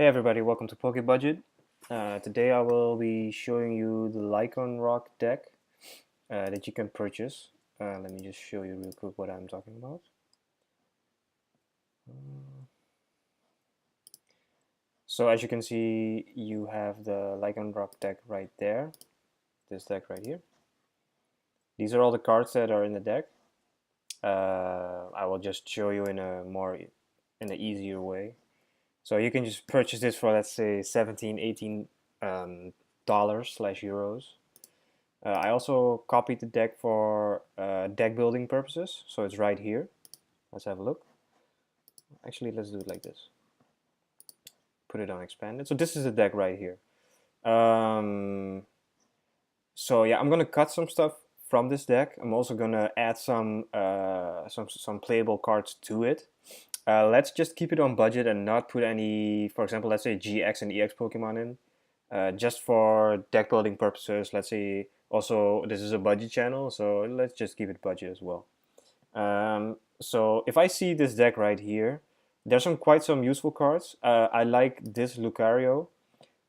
Hey everybody, welcome to Poke Budget. Today I will be showing you the Lycanroc deck that you can purchase. Let me just show you real quick what I'm talking about. So as you can see, you have the Lycanroc deck right there. This deck right here. These are all the cards that are in the deck. I will just show you in an easier way. So you can just purchase this for, let's say, 17, 18 dollars slash euros. I also copied the deck for deck building purposes, so it's right here. Let's have a look. Actually, let's do it like this. Put it on expanded. So this is the deck right here. So yeah, I'm gonna cut some stuff from this deck. I'm also gonna add some playable cards to it. Let's just keep it on budget and not put any, for example, let's say GX and EX Pokemon in. Just for deck building purposes. Let's say also this is a budget channel, so let's just keep it budget as well. So if I see this deck right here, there's quite some useful cards. I like this Lucario.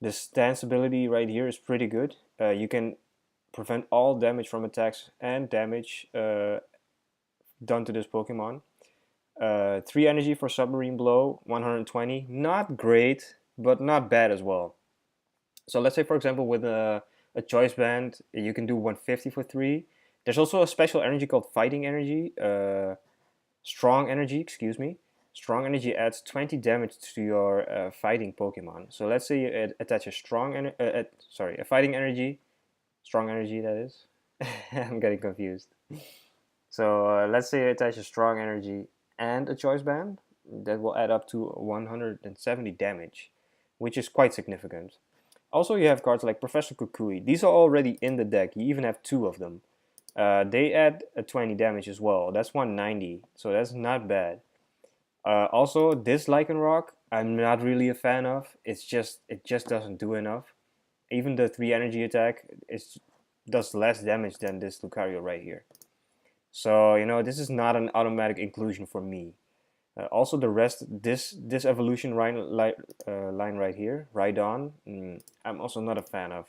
The stance ability right here is pretty good. You can prevent all damage from attacks and damage done to this Pokemon. 3 energy for Submarine Blow, 120. Not great, but not bad as well. So let's say, for example, with a choice band, you can do 150 for 3. There's also a special energy called Fighting Energy. Strong Energy, excuse me. Strong Energy adds 20 damage to your fighting Pokemon. So let's say you attach a Fighting Energy. Strong Energy, that is. I'm getting confused. So let's say you attach a Strong Energy and a choice band. That will add up to 170 damage, which is quite significant. Also, you have cards like Professor Kukui. These are already in the deck. You even have 2 of them. They add a 20 damage as well. That's 190, so that's not bad. Also, this Lycanroc, I'm not really a fan of. It just doesn't do enough. Even the 3 energy attack does less damage than this Lucario right here. So this is not an automatic inclusion for me. Also, the rest, this evolution line right here, Rhydon, I'm also not a fan of.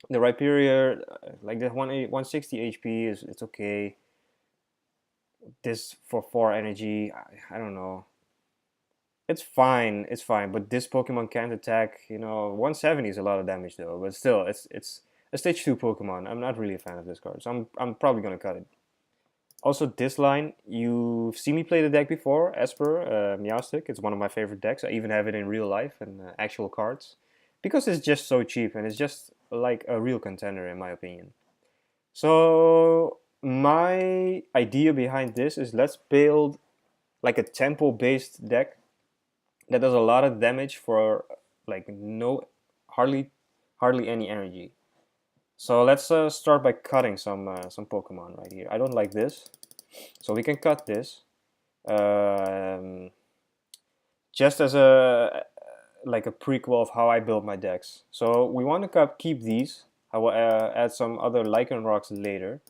The Rhyperior, like the 160 HP, it's okay. This for 4 energy, I don't know. It's fine, but this Pokemon can't attack. 170 is a lot of damage though, but still, it's a stage 2 Pokemon. I'm not really a fan of this card, so I'm probably gonna cut it. Also, this line, you've seen me play the deck before, Esper, Meowstic. It's one of my favorite decks. I even have it in real life and actual cards. Because it's just so cheap and it's just like a real contender in my opinion. So, my idea behind this is let's build like a tempo-based deck that does a lot of damage for like hardly any energy. So let's start by cutting some Pokemon right here. I don't like this, so we can cut this. Just as a prequel of how I build my decks. So we want to keep these. I will add some other Lycanrocs later.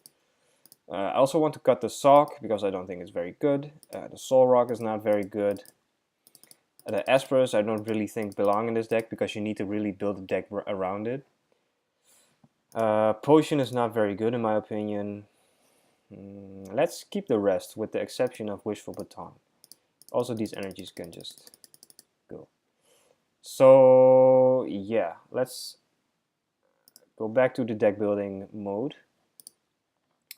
I also want to cut the Sock because I don't think it's very good. The Solrock is not very good. The Espers I don't really think belong in this deck because you need to really build a deck around it. Potion is not very good in my opinion. Let's keep the rest with the exception of Wishful Baton. Also, these energies can just go. So yeah, let's go back to the deck building mode.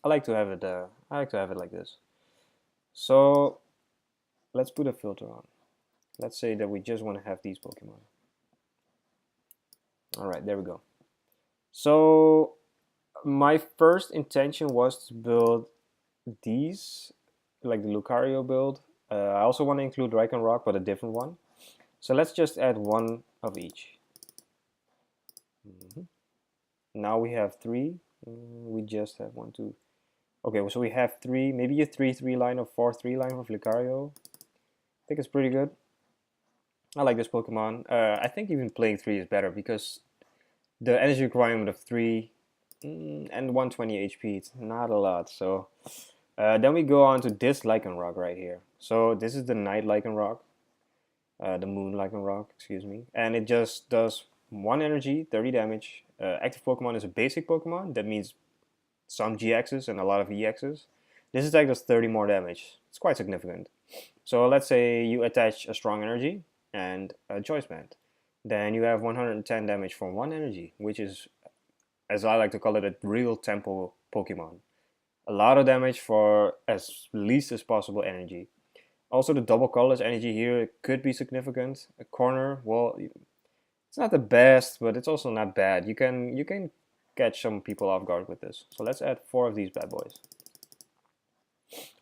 I like to have it like this. So let's put a filter on. Let's say that we just want to have these Pokemon. Alright, there we go. So my first intention was to build these, like the Lucario build. I also want to include Lycanroc, but a different one. So let's just add 1 of each. Now we have 3. We just have 1, 2. Okay, so we have 3, maybe a 3-3 line or 4-3 line of Lucario. I think it's pretty good. I like this Pokemon. I think even playing 3 is better because the energy requirement of 3 and 120 HP, it's not a lot. So then we go on to this Lycanroc right here. So this is the Night Lycanroc. the Moon Lycanroc, excuse me, and it just does 1 energy, 30 damage. Active Pokemon is a basic Pokemon. That means some GXs and a lot of EXs. This attack does 30 more damage. It's quite significant. So let's say you attach a strong energy and a choice band. Then you have 110 damage from 1 energy, which is, as I like to call it, a real tempo Pokemon. A lot of damage for as least as possible energy. Also, the double colorless energy here could be significant. A corner, well, it's not the best, but it's also not bad. You can catch some people off guard with this. So let's add 4 of these bad boys.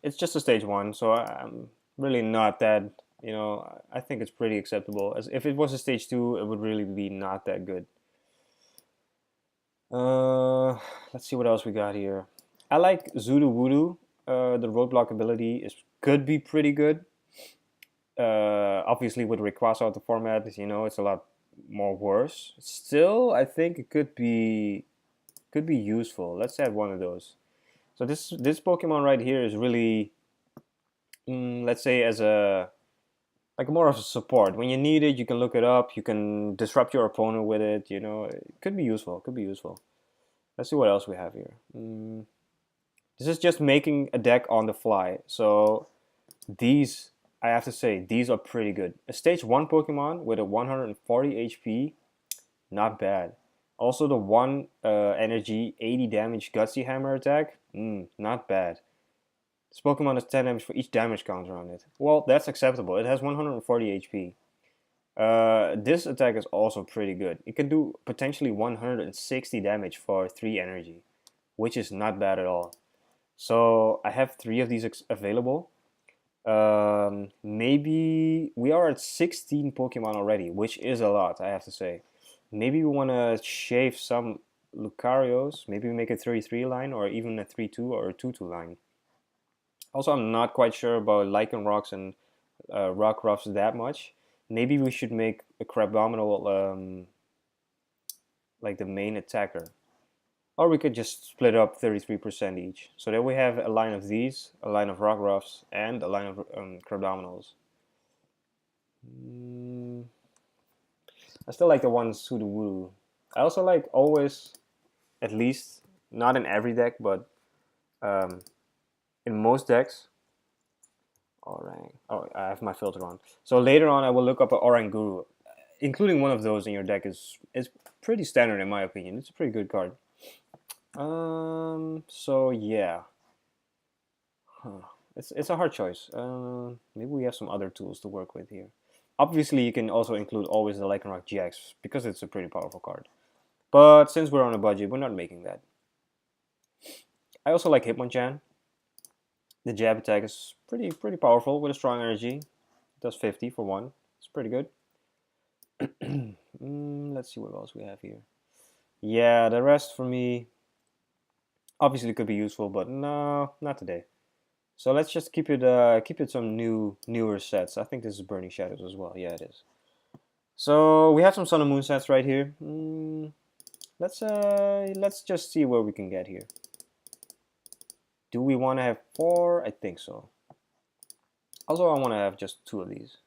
It's just a stage 1, so I'm really not that, you know, I think it's pretty acceptable. As if it was a stage 2, it would really be not that good. Let's see what else we got here. I like Zoodoo Voodoo. The roadblock ability could be pretty good. Obviously, with Rayquaza out the format, you know, it's a lot more worse. Still, I think it could be useful. Let's add 1 of those. So this Pokemon right here is really, let's say, as a like more of a support. When you need it, you can look it up. You can disrupt your opponent with it. You know, it could be useful. It could be useful. Let's see what else we have here. This is just making a deck on the fly. So these, I have to say, these are pretty good. A stage 1 Pokemon with a 140 HP, not bad. Also the 1 energy, 80 damage Gutsy Hammer attack, not bad. This Pokemon has 10 damage for each damage counter on it. Well, that's acceptable. It has 140 HP. This attack is also pretty good. It can do potentially 160 damage for 3 energy, which is not bad at all. So I have 3 of these available. Maybe we are at 16 Pokemon already, which is a lot, I have to say. Maybe we want to shave some Lucarios. Maybe we make a 3-3 line, or even a 3-2 or a 2-2 line. Also, I'm not quite sure about Lycanrocs and Rockruffs that much. Maybe we should make a Crabomidable like the main attacker. Or we could just split up 33% each. So then we have a line of these, a line of Rockruffs, and a line of Crabominals. I still like the one Sudowoodo. I also like always, at least, not in every deck, but in most decks. Alright. Oh, I have my filter on. So later on, I will look up an Oranguru. Including one of those in your deck is pretty standard in my opinion. It's a pretty good card. So yeah. It's a hard choice. Maybe we have some other tools to work with here. Obviously, you can also include always the Lycanroc GX because it's a pretty powerful card. But since we're on a budget, we're not making that. I also like Hitmonchan. The jab attack is pretty powerful with a strong energy. It does 50 for 1. It's pretty good. Let's see what else we have here. Yeah, the rest for me obviously could be useful, but no, not today. So let's just keep it some newer sets. I think this is Burning Shadows as well. Yeah, it is. So we have some Sun and Moon sets right here. Let's just see where we can get here. Do we want to have 4? I think so. Also, I want to have just 2 of these.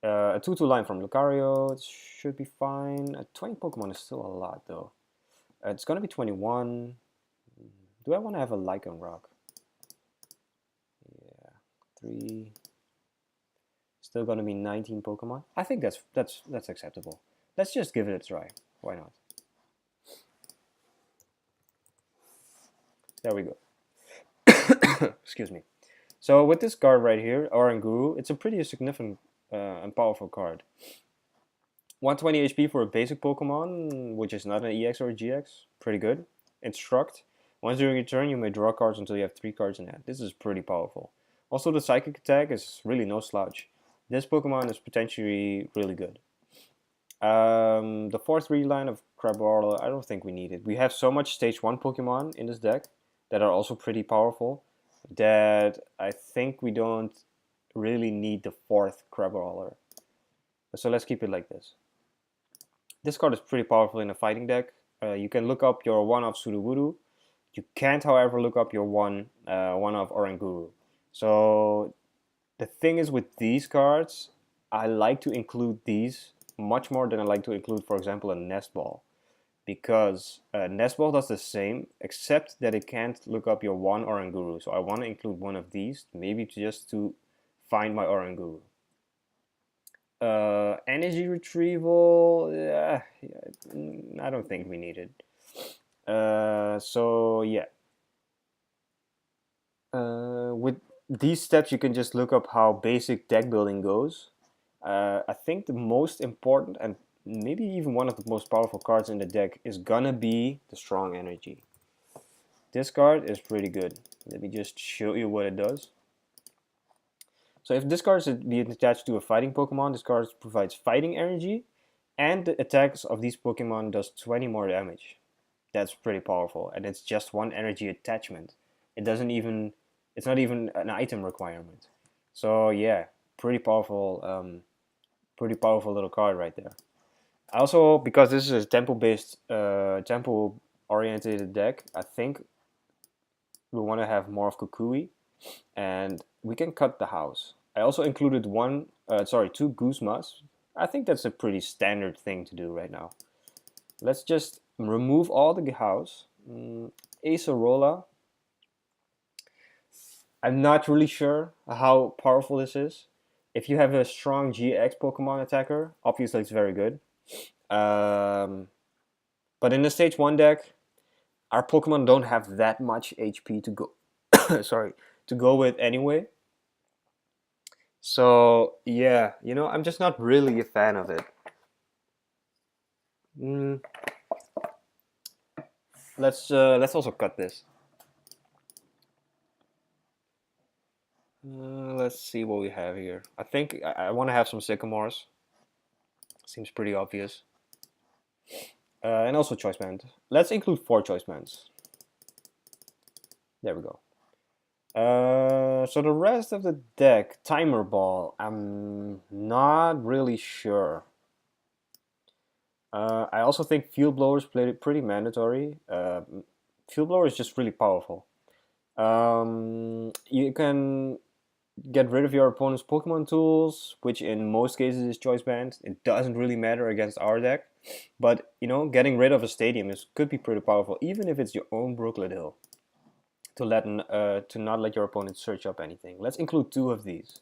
A 2-2 line from Lucario, it should be fine. 20 Pokemon is still a lot though. It's gonna be 21. Do I want to have a Lycanroc? Yeah, 3. Still gonna be 19 Pokemon. I think that's acceptable. Let's just give it a try. Why not? There we go. Excuse me. So with this card right here, Oranguru, it's a pretty significant and powerful card. 120 HP for a basic Pokemon, which is not an EX or a GX. Pretty good. Instruct. Once during your turn, you may draw cards until you have 3 cards in hand. This is pretty powerful. Also, the Psychic attack is really no slouch. This Pokemon is potentially really good. The 4-3 line of Crabawler, I don't think we need it. We have so much Stage 1 Pokemon in this deck that are also pretty powerful that I think we don't really need the 4th Crabawler. So let's keep it like this. This card is pretty powerful in a fighting deck. You can look up your 1 of Sudowoodo. You can't, however, look up your 1 of Oranguru. So the thing is with these cards, I like to include these much more than I like to include, for example, a nest ball. Because nest ball does the same, except that it can't look up your one Oranguru. So I want to include one of these, maybe just to find my Oranguru. Energy retrieval, I don't think we need it. So yeah, with these steps you can just look up how basic deck building goes. I think the most important and maybe even one of the most powerful cards in the deck is gonna be the strong energy. This card is pretty good. Let me just show you what it does. So if this card is being attached to a fighting Pokemon, this card provides fighting energy, and the attacks of these Pokemon does 20 more damage. That's pretty powerful, and it's just one energy attachment. It's not even an item requirement. So yeah, pretty powerful little card right there. Also, because this is a tempo-based, tempo-oriented deck, I think we want to have more of Kukui, and we can cut the house. I also included two Guzmas. I think that's a pretty standard thing to do right now. Let's just remove all the house. Acerola. I'm not really sure how powerful this is. If you have a strong GX Pokemon attacker, obviously it's very good. But in the stage 1 deck, our Pokemon don't have that much HP to go to go with anyway. So yeah, I'm just not really a fan of it. Let's also cut this. Let's see what we have here. I think I want to have some Sycamores. Seems pretty obvious. And also choice band. Let's include 4 choice bands. There we go. So the rest of the deck, Timer Ball, I'm not really sure. I also think Field Blower is pretty mandatory. Field Blower is just really powerful. You can get rid of your opponent's Pokemon tools, which in most cases is choice band. It doesn't really matter against our deck, but getting rid of a stadium could be pretty powerful, even if it's your own Brooklet Hill. To not let your opponent search up anything. Let's include 2 of these.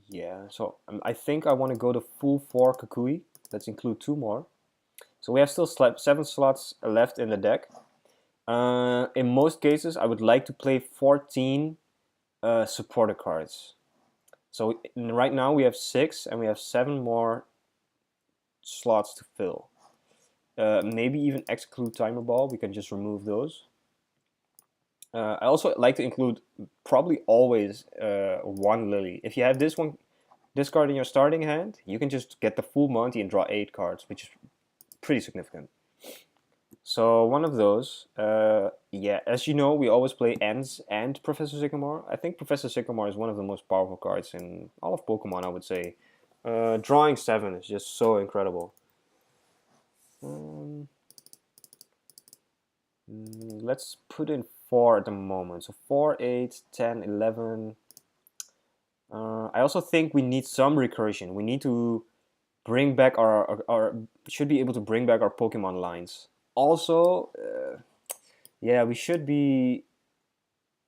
Yeah, so I think I want to go to full 4 Kukui. Let's include 2 more. So we have still 7 slots left in the deck. In most cases, I would like to play 14 supporter cards. So right now we have 6 and we have 7 more slots to fill. Maybe even exclude Timer Ball. We can just remove those. I also like to include probably always 1 Lillie. If you have this card in your starting hand, you can just get the full Monty and draw 8 cards, which is pretty significant. So 1 of those. Yeah, as you know, we always play Ents and Professor Sycamore. I think Professor Sycamore is one of the most powerful cards in all of Pokemon, I would say. Drawing 7 is just so incredible. Let's put in 4 at the moment. So 4, 8, 10, 11. I also think we need some recursion. We need to bring back should be able to bring back our Pokemon lines. Also, yeah, we should be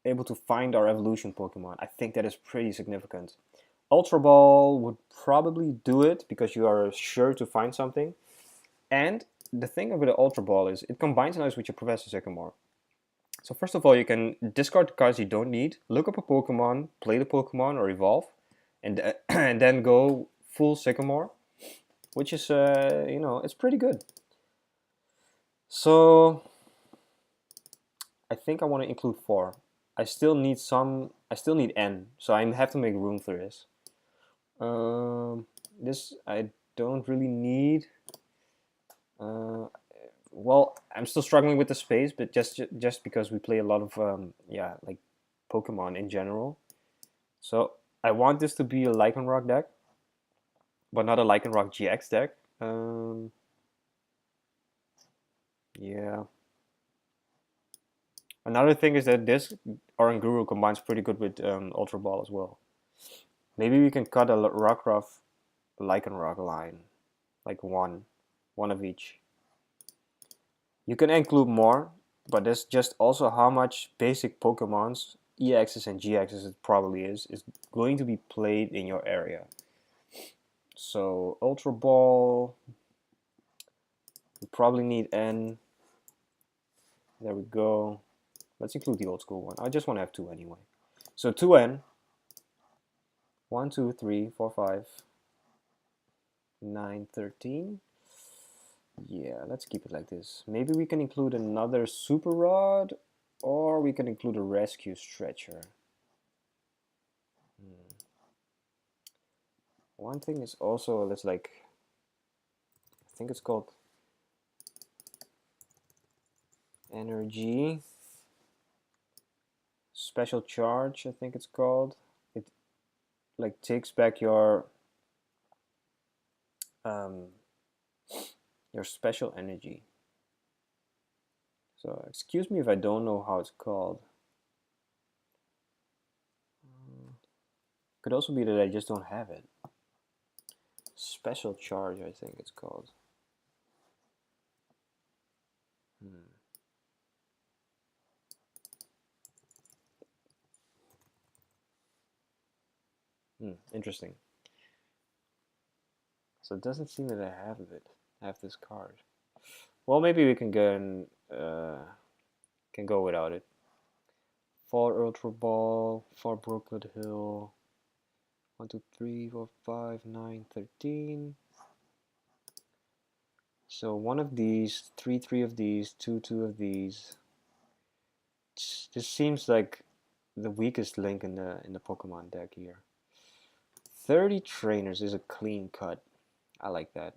able to find our evolution Pokemon. I think that is pretty significant. Ultra Ball would probably do it because you are sure to find something. And the thing with the Ultra Ball is it combines nice with your Professor Sycamore. So first of all, you can discard the cards you don't need, look up a Pokemon, play the Pokemon or evolve, and and then go full Sycamore, which is it's pretty good. So I think I want to include 4. I still need N, so I have to make room for this. This I don't really need. Well, I'm still struggling with the space, but just because we play a lot of like Pokemon in general. So I want this to be a Lycanroc deck, but not a Lycanroc GX deck. Yeah. Another thing is that this Oranguru combines pretty good with Ultra Ball as well. Maybe we can cut a Rockruff Lycanroc line, like one of each. You can include more, but that's just also how much basic Pokemons, EXs and GXs it probably is going to be played in your area. So Ultra Ball, you probably need N. There we go. Let's include the old school one. I just want to have 2 anyway. So 2N. 1, 2, 3, 4, 5, 9, 13. Yeah, let's keep it like this. Maybe we can include another Super Rod, or we can include a Rescue Stretcher. One thing is also, let's like, I think it's called Energy. Special Charge, I think it's called. It like takes back your special energy. So excuse me if I don't know how it's called. Could also be that I just don't have it. Special Charge, I think it's called. Interesting. So it doesn't seem that I have this card. Well, maybe we can go without it. For Ultra Ball, for Brooklet Hill. 1, 2, 3, 4, 5, 9, 13. So one of these, 3 of these, 2 of these. This seems like the weakest link in the Pokemon deck here. 30 trainers is a clean cut. I like that.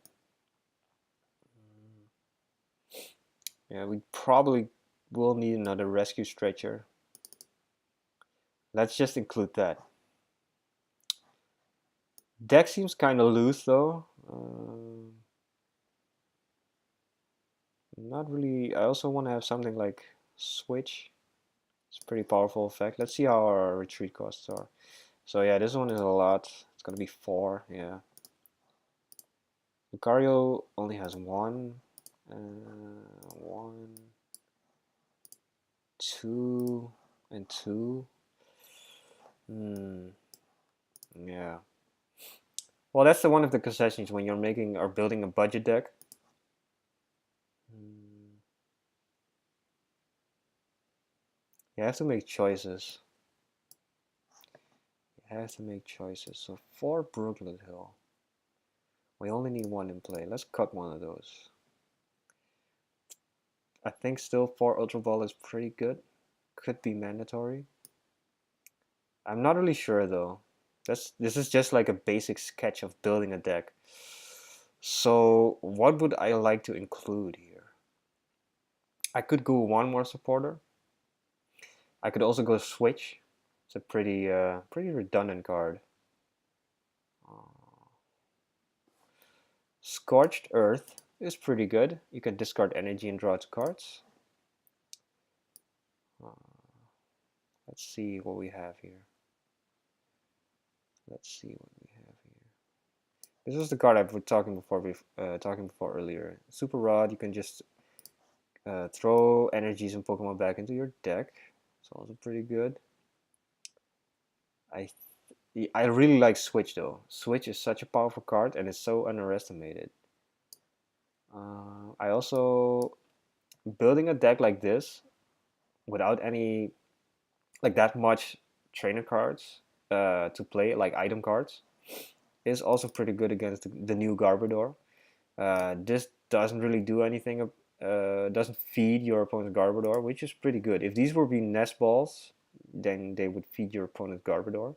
Yeah, we probably will need another Rescue Stretcher. Let's just include that. Deck seems kind of loose though. Not really. I also want to have something like Switch. It's a pretty powerful effect. Let's see how our retreat costs are. So yeah, this one is a lot. It's gonna be 4. Yeah. Lucario only has 1. 1, 2, and 2. Yeah. Well, that's one of the concessions when you're making or building a budget deck. You have to make choices. So for Brooklet Hill, we only need 1 in play. Let's cut one of those. I think still 4 Ultra Ball is pretty good. Could be mandatory. I'm not really sure though. This is just like a basic sketch of building a deck. So what would I like to include here? I could go 1 more supporter. I could also go Switch. It's a pretty redundant card. Scorched Earth is pretty good. You can discard energy and draw 2 cards. Let's see what we have here. This was the card I was talking before earlier. Super Rod. You can just throw energies and Pokemon back into your deck. It's also pretty good. I really like Switch though. Switch is such a powerful card and it's so underestimated. I also building a deck like this without any like that much trainer cards to play, like item cards, is also pretty good against the new Garbodor. This doesn't really do anything. Doesn't feed your opponent's Garbodor, which is pretty good. If these were being nest balls, then they would feed your opponent's Garbodor.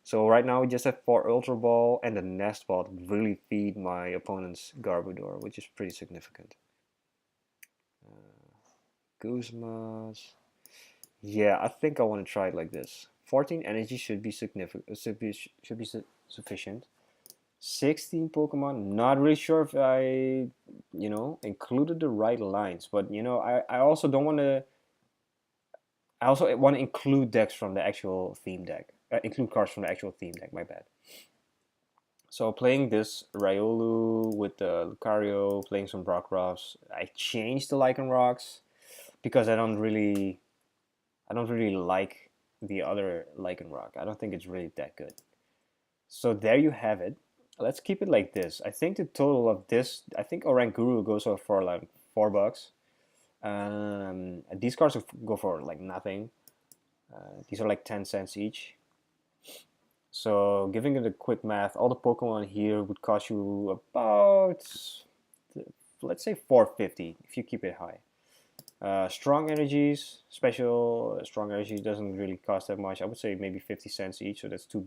So right now we just have 4 Ultra Ball and a Nest Ball to really feed my opponent's Garbodor, which is pretty significant. Guzmas. Yeah, I think I want to try it like this. 14 energy should be sufficient. 16 Pokemon. Not really sure if I, included the right lines, but I also don't want to I also want to include decks from the actual theme deck. Include cards from the actual theme deck, my bad. So playing this Riolu with the Lucario, playing some Brockruffs. I changed the Lycanrocs because I don't really like the other Lycanroc. I don't think it's really that good. So there you have it. Let's keep it like this. I think the total of this, I think Oranguru goes for like $4. These cards go for like nothing. These are like 10 cents each. So giving it a quick math, all the Pokemon here would cost you about, let's say 450 if you keep it high. Strong energies, special strong energy doesn't really cost that much. I would say maybe 50 cents each, so that's $2.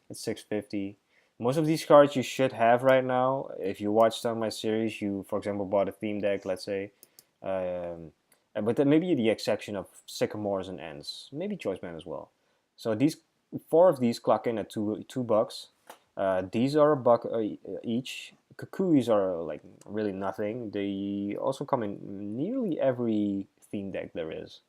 That's 650. Most of these cards you should have right now. If you watched on my series, you, for example, bought a theme deck, let's say. But then maybe the exception of Sycamores and Ents. Maybe Choice Man as well. So these 4 of these clock in at $2. These are $1 each. Kukuis are like really nothing. They also come in nearly every theme deck there is,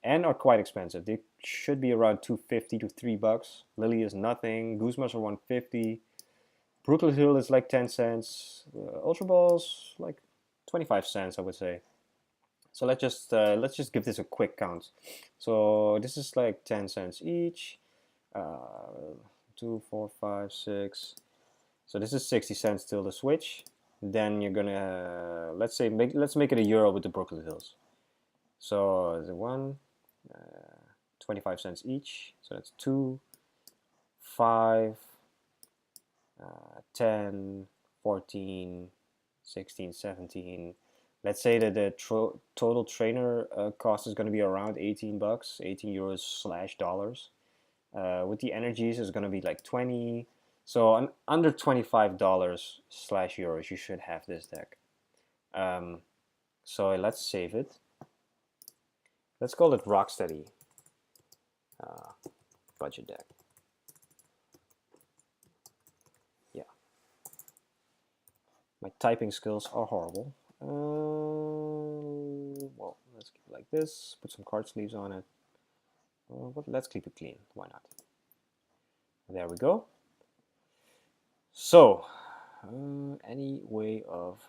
and are quite expensive. They should be around $2.50 to $3. Lillie is nothing. Guzmas are $1.50. Brooklet Hill is like 10 cents. Ultra Balls like 25 cents, I would say. So let's just give this a quick count. So this is like 10 cents each. 2, 4, 5, 6. So this is 60 cents till the switch. Then you're gonna let's make it a euro with the Brooklet Hills. So the 25 cents each. So that's 2, 5, 10, 14, 16, 17. Let's say that the total trainer cost is going to be around $18, 18 euros slash dollars. With the energies, it's going to be like 20. So under $25 slash euros, you should have this deck. So let's save it. Let's call it Rock Steady budget deck. Yeah. My typing skills are horrible. Well, let's keep it like this. Put some card sleeves on it. But let's keep it clean. Why not? There we go. So, any way of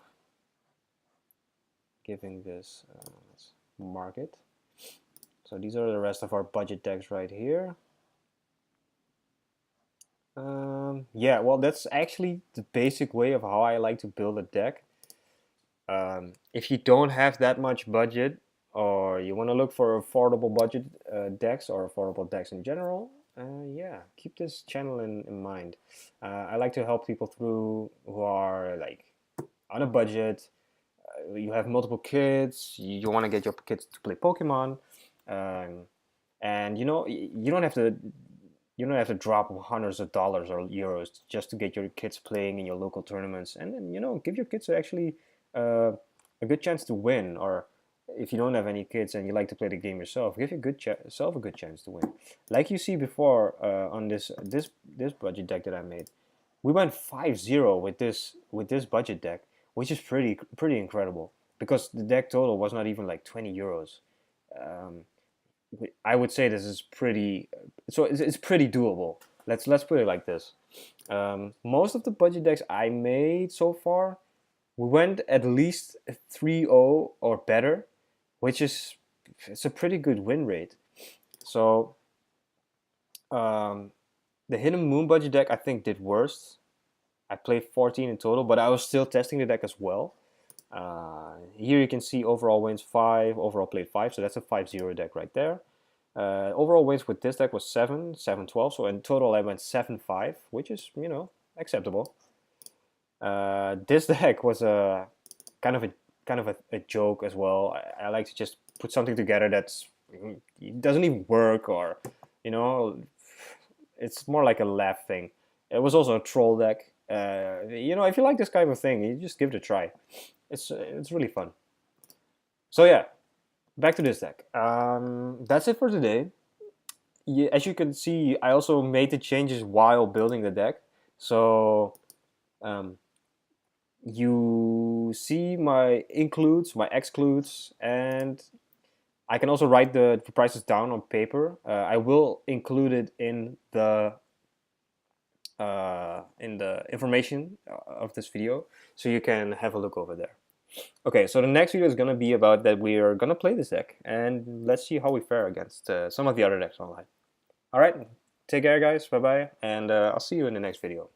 giving this, let's mark it. So these are the rest of our budget decks right here. Yeah, well, that's actually the basic way of how I like to build a deck. If you don't have that much budget, or you want to look for affordable budget decks or affordable decks in general, yeah, keep this channel in mind. I like to help people through who are like on a budget. You have multiple kids. You want to get your kids to play Pokemon, and you know you don't have to drop hundreds of dollars or euros just to get your kids playing in your local tournaments, and then give your kids actually a good chance to win. Or if you don't have any kids and you like to play the game yourself, give yourself a good chance to win. Like you see before on this budget deck that I made, we went 5-0 with this budget deck, which is pretty incredible because the deck total was not even like 20 euros. I would say this is pretty. So it's pretty doable. Let's put it like this. Most of the budget decks I made so far, we went at least 3-0 or better, which is it's a pretty good win rate. So the Hidden Moon budget deck I think did worse. I played 14 in total, but I was still testing the deck as well. Here you can see overall wins 5, overall played 5, so that's a 5-0 deck right there. Overall wins with this deck was 7, 7-12, so in total I went 7-5, which is, acceptable. This deck was a kind of a joke as well. I like to just put something together that's it doesn't even work, or it's more like a laugh thing. It was also a troll deck. If you like this kind of thing, you just give it a try. It's really fun. So yeah, back to this deck. That's it for today. As you can see, I also made the changes while building the deck. So you see my includes, my excludes, and I can also write the prices down on paper. I will include it in the information of this video, so you can have a look over there. Okay, so the next video is gonna be about that we are gonna play this deck, and let's see how we fare against some of the other decks online. All right, take care, guys. Bye bye, and I'll see you in the next video.